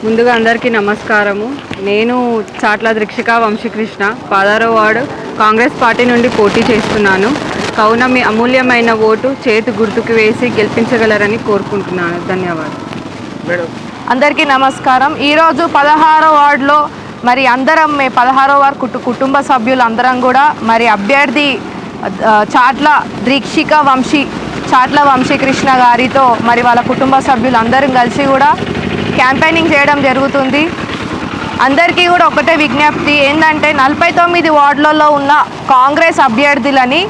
ముందుగా అందరికీ నమస్కారము. నేను చాట్ల ద్రిక్షిక వంశీకృష్ణ 16వ వార్డు కాంగ్రెస్ పార్టీ నుండి పోటీ చేస్తున్నాను. కావున మీ అమూల్యమైన ఓటు చేతి గుర్తుకు వేసి గెలిపించగలరని కోరుకుంటున్నాను. ధన్యవాదాలు. అందరికీ నమస్కారం. ఈరోజు 16వ వార్డులో మరి అందరం 16వ వార్డు కుటుంబ సభ్యులు అందరం కూడా మరి అభ్యర్థి చాట్ల వంశీకృష్ణ గారితో మరి వాళ్ళ కుటుంబ సభ్యులు అందరం కలిసి కూడా క్యాంపెయినింగ్ చేయడం జరుగుతుంది. అందరికీ కూడా ఒకటే విజ్ఞప్తి ఏంటంటే 49 వార్డులలో ఉన్న కాంగ్రెస్ అభ్యర్థులని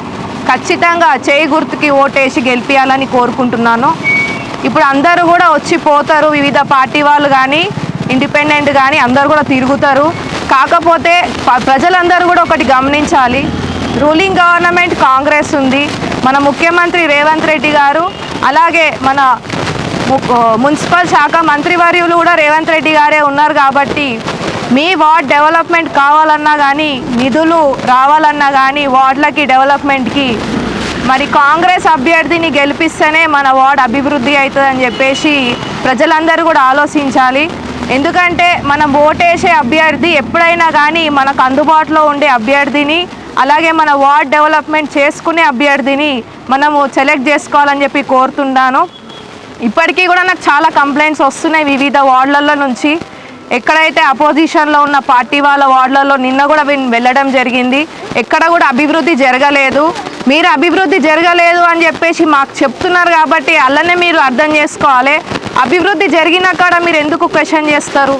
ఖచ్చితంగా చేయి గుర్తుకి ఓటేసి గెలిపించాలని కోరుకుంటున్నాను. ఇప్పుడు అందరూ కూడా వచ్చిపోతారు, వివిధ పార్టీ వాళ్ళు కానీ ఇండిపెండెంట్ కానీ అందరూ కూడా తిరుగుతారు. కాకపోతే ప్రజలందరూ కూడా ఒకటి గమనించాలి, రూలింగ్ గవర్నమెంట్ కాంగ్రెస్ ఉంది, మన ముఖ్యమంత్రి రేవంత్ రెడ్డి గారు, అలాగే మన మున్సిపల్ శాఖ మంత్రివర్యులు కూడా రేవంత్ రెడ్డి గారే ఉన్నారు. కాబట్టి మీ వార్డ్ డెవలప్మెంట్ కావాలన్నా కానీ, నిధులు రావాలన్నా కానీ, వార్డులకి డెవలప్మెంట్కి మరి కాంగ్రెస్ అభ్యర్థిని గెలిపిస్తేనే మన వార్డ్ అభివృద్ధి అవుతుందని చెప్పేసి ప్రజలందరూ కూడా ఆలోచించాలి. ఎందుకంటే మనం ఓటేసే అభ్యర్థి ఎప్పుడైనా కానీ మనకు అందుబాటులో ఉండే అభ్యర్థిని, అలాగే మన వార్డ్ డెవలప్మెంట్ చేసుకునే అభ్యర్థిని మనము సెలెక్ట్ చేసుకోవాలని చెప్పి కోరుతున్నాను. ఇప్పటికీ కూడా నాకు చాలా కంప్లైంట్స్ వస్తున్నాయి వివిధ వార్డులలో నుంచి. ఎక్కడైతే అపోజిషన్లో ఉన్న పార్టీ వాళ్ళ వార్డులలో నిన్న కూడా వెళ్ళడం జరిగింది, ఎక్కడ కూడా అభివృద్ధి జరగలేదు. మీరు అభివృద్ధి జరగలేదు అని చెప్పేసి మాకు చెప్తున్నారు కాబట్టి అలానే మీరు అర్థం చేసుకోవాలి. అభివృద్ధి జరిగిన కాడ మీరు ఎందుకు క్వశ్చన్ చేస్తారు?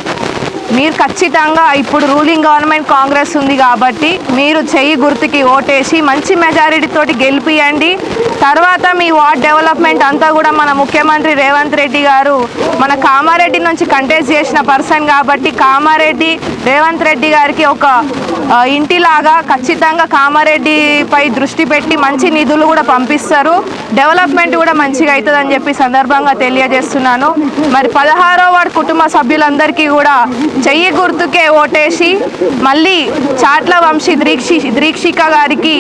మీరు ఖచ్చితంగా ఇప్పుడు రూలింగ్ గవర్నమెంట్ కాంగ్రెస్ ఉంది కాబట్టి మీరు చెయ్యి గుర్తుకి ఓటేసి మంచి మెజారిటీతోటి గెలిపియండి. తర్వాత మీ వార్డ్ డెవలప్మెంట్ అంతా కూడా మన ముఖ్యమంత్రి రేవంత్ రెడ్డి గారు మన కామారెడ్డి నుంచి కంటెస్ట్ చేసిన పర్సన్ కాబట్టి కామారెడ్డి రేవంత్ రెడ్డి గారికి ఒక ఇంటిలాగా ఖచ్చితంగా కామారెడ్డిపై దృష్టి పెట్టి మంచి నిధులు కూడా పంపిస్తారు, డెవలప్మెంట్ కూడా మంచిగా అవుతుందని చెప్పి సందర్భంగా తెలియజేస్తున్నాను. మరి 16వ వార్డు కుటుంబ సభ్యులందరికీ కూడా చెయ్యి గుర్తుకే ఓటేసి మళ్ళీ చాట్ల ద్రీక్షిక గారికి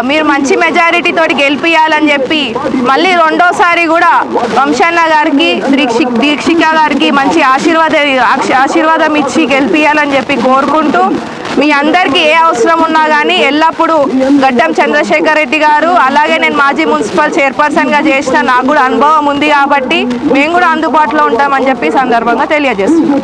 మీరు మంచి మెజారిటీతోటి గెలిపియాలని చెప్పి మళ్ళీ రెండోసారి కూడా వంశన్న గారికి దీక్షిక గారికి మంచి ఆశీర్వాదం ఇచ్చి గెలిపియాలని చెప్పి కోరుకుంటూ, మీ అందరికీ ఏ అవసరం ఉన్నా కానీ ఎల్లప్పుడూ గడ్డం చంద్రశేఖర్ రెడ్డి గారు, అలాగే నేను మాజీ మున్సిపల్ చైర్పర్సన్గా చేసిన నాకు కూడా అనుభవం ఉంది కాబట్టి మేము కూడా అందుబాటులో ఉంటామని చెప్పి సందర్భంగా తెలియజేస్తున్నాం.